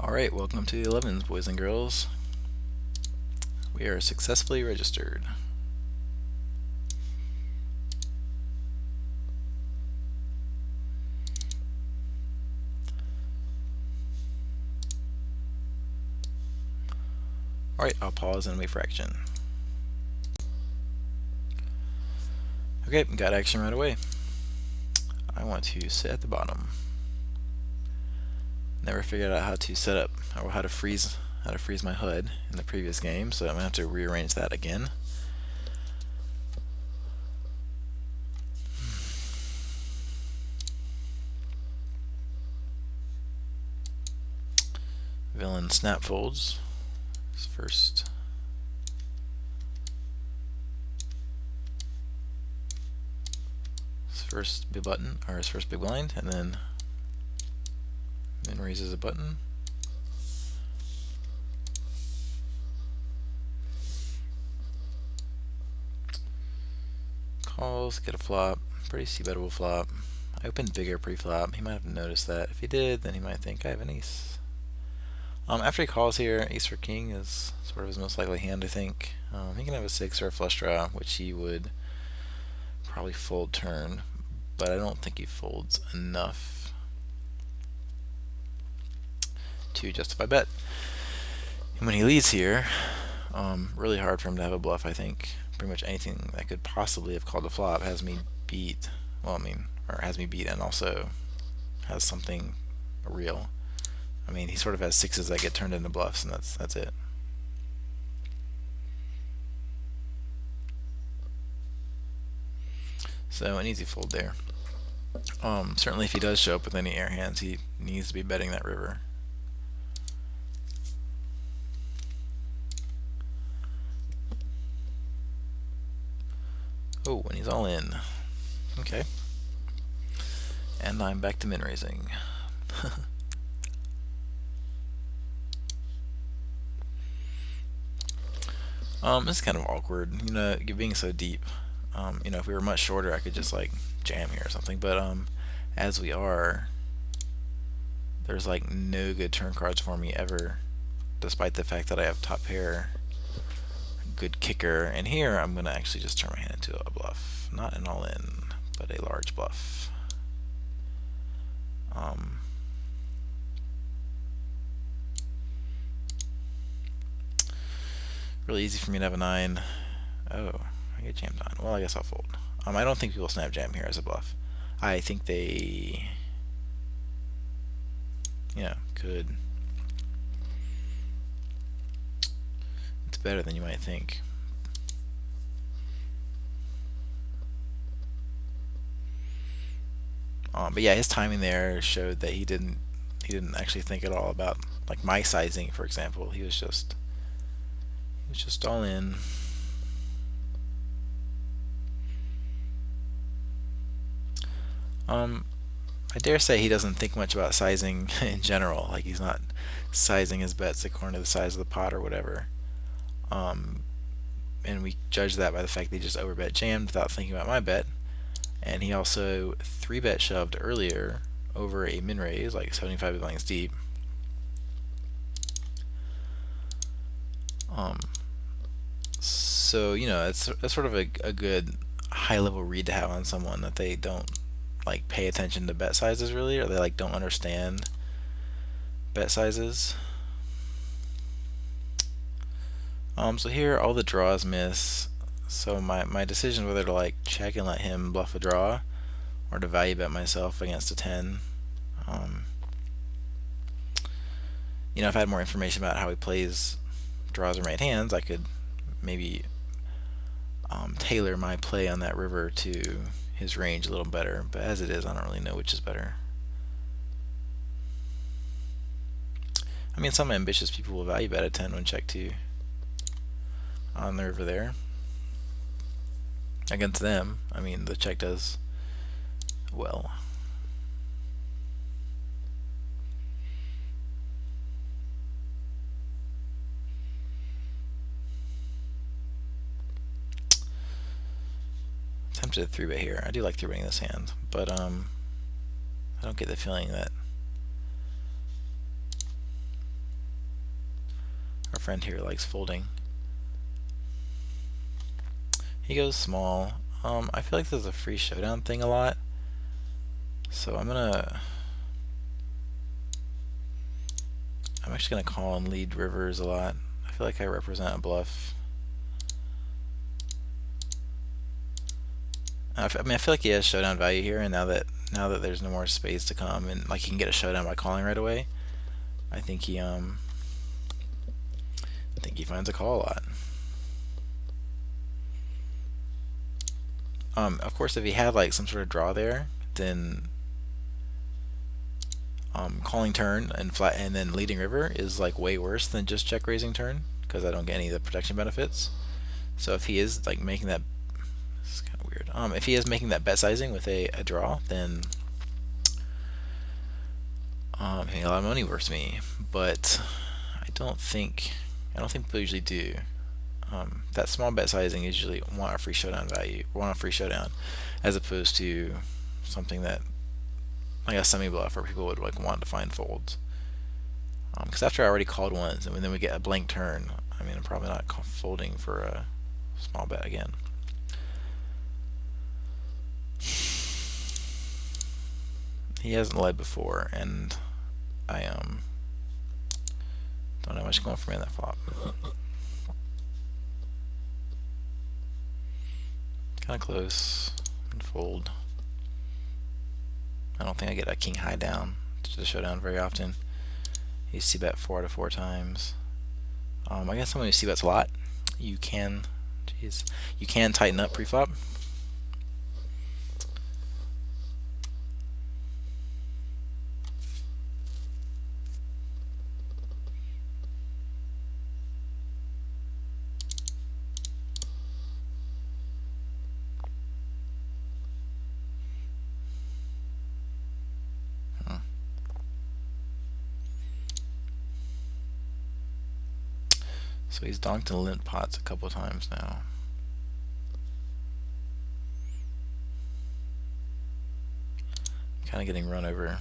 Alright, welcome to the 11s, boys and girls. We are successfully registered. Alright, I'll pause and wait for action. Okay, got action right away. I want to sit at the bottom. Never figured out how to set up, or how to freeze my HUD in the previous game, so I'm going to have to rearrange that again. Villain snap folds is first. His first big button, or his first big blind, and then raises a button. Calls, get a flop, pretty c-bettable flop. I opened bigger pre-flop. He might have noticed that. If he did, then he might think I have an ace. After he calls here, ace or king is sort of his most likely hand, I think. He can have a 6 or a flush draw, which he would probably fold turn, but I don't think he folds enough to justify bet. And when he leads here, really hard for him to have a bluff, I think. Pretty much anything that could possibly have called a flop has me beat. Well, has me beat and also has something real. I mean, he sort of has 6s that get turned into bluffs, and that's it. So an easy fold there. Certainly if he does show up with any air hands, he needs to be betting that river. Oh, and he's all in. Okay. And I'm back to min raising. This is kind of awkward, being so deep. If we were much shorter, I could just like jam here or something. But as we are, there's like no good turn cards for me ever, despite the fact that I have top pair, good kicker, and here I'm gonna actually just turn my hand into a bluff, not an all-in, but a large bluff. Really easy for me to have a 9. Oh, I get jammed on. Well, I guess I'll fold. I don't think people snap jam here as a bluff. I think they, could. It's better than you might think. But yeah, his timing there showed that he didn't actually think at all about like my sizing, for example. He was just all in. I dare say he doesn't think much about sizing in general. Like, he's not sizing his bets according to the size of the pot or whatever. And we judge that by the fact that he just overbet jammed without thinking about my bet. And he also 3-bet shoved earlier over a min raise, like 75 blinds deep. So that's sort of a good high level read to have on someone, that they don't like pay attention to bet sizes really, or they like don't understand bet sizes. So here all the draws miss. So my decision whether to like check and let him bluff a draw, or to value bet myself against a 10. If I had more information about how he plays draws or made hands, I could maybe tailor my play on that river to his range a little better. But as it is, I don't really know which is better. I mean, some ambitious people will value bet a 10 when check 2 on the river there. Against them, I mean, the check does well. Tempted to 3-bet here. I do like 3-betting this hand, but I don't get the feeling that friend here likes folding. He goes small. I feel like there's a free showdown thing a lot, so I'm actually gonna call and lead rivers a lot. I feel like I represent a bluff. I mean, I feel like he has showdown value here, and now that there's no more spades to come, and like he can get a showdown by calling right away, I think he finds a call a lot. Of course, if he had like some sort of draw there, then calling turn and flat and then leading river is like way worse than just check raising turn, because I don't get any of the protection benefits. So if he is like making that, this is kind of weird. If he is making that bet sizing with a draw, then hitting a lot of money works me. But I don't think people usually do. That small bet sizing is usually want a free showdown value, want a free showdown, as opposed to something that like a semi bluff where people would like want to find folds. Because after I already called once and then we get a blank turn, I mean I'm probably not folding for a small bet again. He hasn't led before, and I don't know much going for me on that flop. Kind of close. And fold. I don't think I get a king high down to the showdown very often. You c-bet 4 out of 4 times. I guess someone who c-bets a lot, you can tighten up pre-flop. So he's donked and limp pots a couple times now. Kind of getting run over.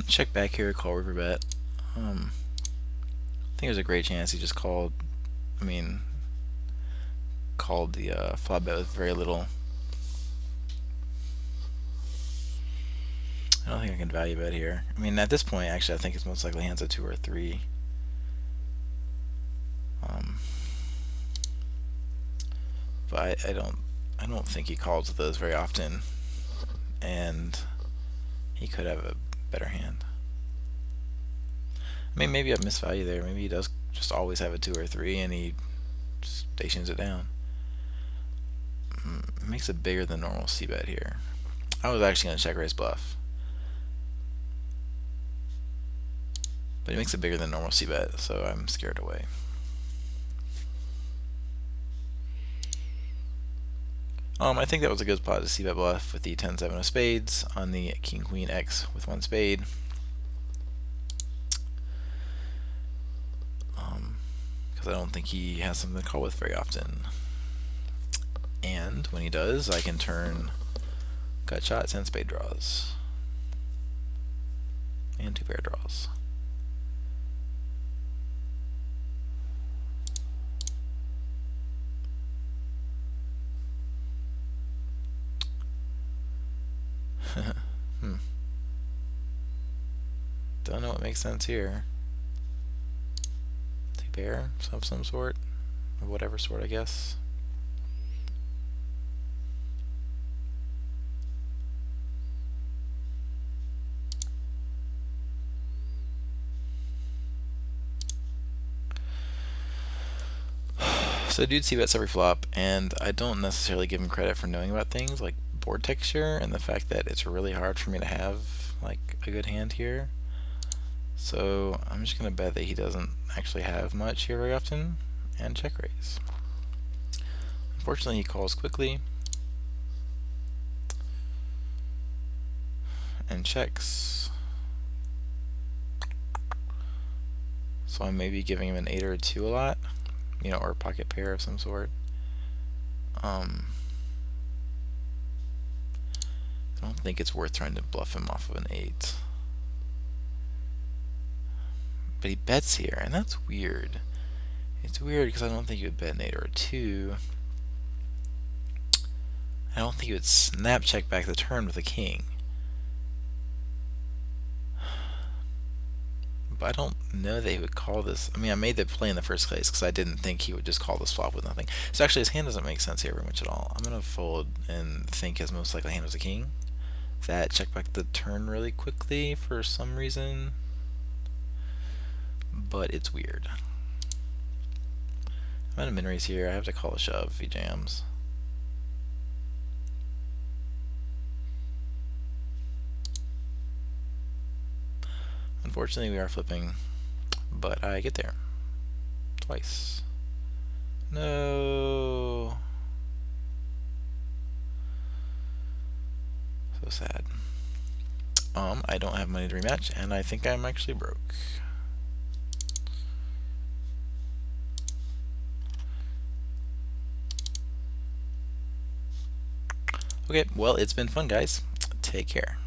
Check back here, call river bet. I think there's a great chance he just called. Called the flop bet with very little. I don't think I can value bet here. I mean, at this point, actually, I think it's most likely hands a 2 or 3. But I don't think he calls with those very often, and he could have a better hand. I mean, maybe I've misvalued there. Maybe he does just always have a 2 or 3, and he stations it down. Makes a bigger than normal c-bet here. I was actually going to check raise bluff, but he makes a bigger than normal c-bet, so I'm scared away. I think that was a good spot to c-bet bluff with the 10-7 of spades on the king-queen X with 1 spade. Because I don't think he has something to call with very often. And when he does, I can turn gut shots and spade draws. And 2 pair draws. Don't know what makes sense here. 2 pair of some sort, of whatever sort, I guess. So dude c-bets every flop, and I don't necessarily give him credit for knowing about things like board texture and the fact that it's really hard for me to have like a good hand here. So I'm just gonna bet that he doesn't actually have much here very often, and check raise. Unfortunately, he calls quickly and checks. So I may be giving him an 8 or a 2 a lot, you know, or a pocket pair of some sort. I don't think it's worth trying to bluff him off of an 8. But he bets here, and that's weird. It's weird because I don't think he would bet an 8 or a 2. I don't think he would snap check back the turn with a king. But I don't know that he would call this. I mean, I made the play in the first place because I didn't think he would just call this flop with nothing. So actually, his hand doesn't make sense here very much at all. I'm going to fold and think his most likely hand was a king. That check back the turn really quickly for some reason. But it's weird. I'm at a min raise here. I have to call a shove if he jams. Unfortunately, we are flipping, but I get there twice. No. So sad. I don't have money to rematch, and I think I'm actually broke. Okay, well, it's been fun, guys. Take care.